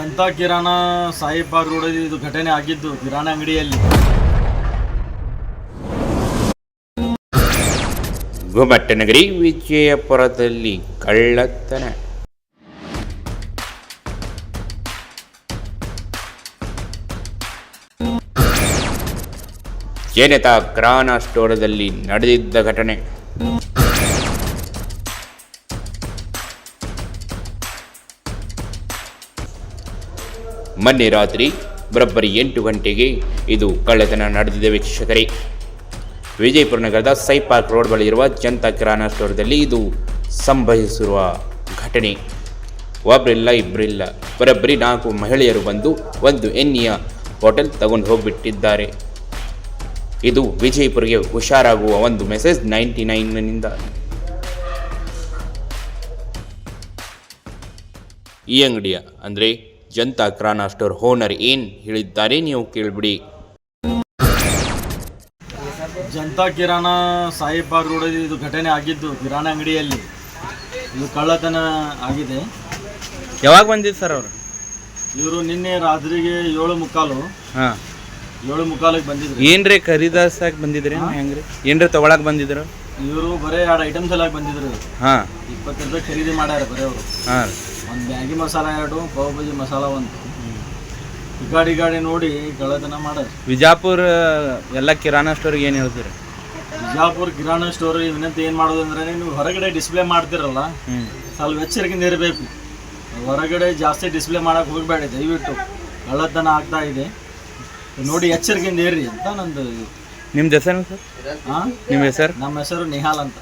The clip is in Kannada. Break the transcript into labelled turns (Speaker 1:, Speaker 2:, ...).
Speaker 1: ಜನತಾ ಕಿರಾಣಾ ಸಾಯಿಬಾಗ್ ರೋಡ್ ಇದು ಘಟನೆ ಆಗಿದ್ದು ಕಿರಾಣಾ ಅಂಗಡಿಯಲ್ಲಿ.
Speaker 2: ಗುಮ್ಮಟ್ಟನಗರಿ ವಿಜಯಪುರದಲ್ಲಿ ಕಳ್ಳತನ. ಜನತಾ ಕಿರಾಣಾ ಸ್ಟೋರದಲ್ಲಿ ನಡೆದಿದ್ದ ಘಟನೆ. ಮೊನ್ನೆ ರಾತ್ರಿ ಬರೋಬ್ಬರಿ 8 ಗಂಟೆಗೆ ಇದು ಕಳ್ಳತನ ನಡೆದಿದೆ ವೀಕ್ಷಕರೇ. ವಿಜಯಪುರ ನಗರದ ಸಾಯಿಪಾರ್ಕ್ ರೋಡ್ ಬಳಿ ಇರುವ ಜನತಾ ಕಿರಾಣಾ ಸ್ಟೋರ್ದಲ್ಲಿ ಇದು ಸಂಭವಿಸಿರುವ ಘಟನೆ. ಒಬ್ಬರಿಲ್ಲ ಇಬ್ಬರಿಲ್ಲ, ಬರೋಬ್ಬರಿ 4 ಮಹಿಳೆಯರು ಬಂದು ಒಂದು ಎಣ್ಣೆಯ ಬಾಟಲ್ ತಗೊಂಡು ಹೋಗಿಬಿಟ್ಟಿದ್ದಾರೆ. ಇದು ವಿಜಯಪುರಿಗೆ ಹುಷಾರಾಗುವ ಒಂದು ಮೆಸೇಜ್ 99ನಿಂದ. ಈ ಅಂಗಡಿಯ ಅಂದರೆ ಜನತಾ ಕಿರಾಣಾ ಸ್ಟೋರ್ ಓನರ್ ಏನು ಹೇಳಿದ್ದಾರೆ ನೀವು ಕೇಳಿಬಿಡಿ.
Speaker 1: ಜನತಾ ಕಿರಾಣಾ ಸಾಯಿಬಾಗ್ ರೋಡ್ ಇದು ಘಟನೆ ಆಗಿದ್ದು ಕಿರಾಣಾ ಅಂಗಡಿಯಲ್ಲಿ. ಇದು ಕಳ್ಳತನ ಆಗಿದೆ.
Speaker 3: ಯಾವಾಗ ಬಂದಿದ್ದು ಸರ್ ಅವರು?
Speaker 1: ಇವರು ನಿನ್ನೆ ರಾತ್ರಿಗೆ 7:15
Speaker 3: ಹಾಂ
Speaker 1: 7:15ಕ್ಕೆ ಬಂದಿದ್ರು.
Speaker 3: ಏನ್ರಿ ಖರೀದಾಸಕ್ಕೆ ಬಂದಿದ್ರಿ ಹೆಂಗ್ರಿ? ಏನ್ರಿ ತಗೊಳಕ್ ಬಂದಿದ್ರು?
Speaker 1: ಇವರು ಬರೀ 2 ಐಟಮ್ಸ್ ಎಲ್ಲ ಬಂದಿದ್ರು.
Speaker 3: ಹಾಂ
Speaker 1: 20 ರೂಪಾಯಿ ಖರೀದಿ ಮಾಡ್ಯಾರ ಬರೀ ಅವರು.
Speaker 3: ಹಾಂ
Speaker 1: ಒಂದು ಮ್ಯಾಗಿ ಮಸಾಲ 2, ಪಾವ್ ಭಾಜಿ ಮಸಾಲ 1. ಗಾಡಿ ನೋಡಿ ಕಳ್ಳತನ ಮಾಡೋದು.
Speaker 3: ವಿಜಾಪುರ ಎಲ್ಲ ಕಿರಾಣಾ ಸ್ಟೋರ್ಗೆ ಏನು ಹೇಳ್ತೀರಿ?
Speaker 1: ವಿಜಾಪುರ ಕಿರಾಣಾ ಸ್ಟೋರ್ ಇವನಂತ ಏನು ಮಾಡೋದು ಅಂದರೆ, ನೀವು ಹೊರಗಡೆ ಡಿಸ್ಪ್ಲೇ ಮಾಡ್ತಿರಲ್ಲ, ಸ್ವಲ್ಪ ಎಚ್ಚರಿಕೆಯಿಂದ ಇರಬೇಕು. ಹೊರಗಡೆ ಜಾಸ್ತಿ ಡಿಸ್ಪ್ಲೇ ಮಾಡೋಕೆ ಹೋಗಬೇಡಿ ದಯವಿಟ್ಟು. ಕಳ್ಳತನ ಆಗ್ತಾ ಇದೆ, ನೋಡಿ ಎಚ್ಚರಿಕೆಯಿಂದ ಇರ್ರಿ ಅಂತ ನಂದು.
Speaker 3: ನಿಮ್ದು ಹೆಸರು ಸರ್?
Speaker 1: ಹಾಂ,
Speaker 3: ನಿಮ್ಮ ಹೆಸರು?
Speaker 1: ನಮ್ಮ ಹೆಸರು ನಿಹಾಲ್ ಅಂತ.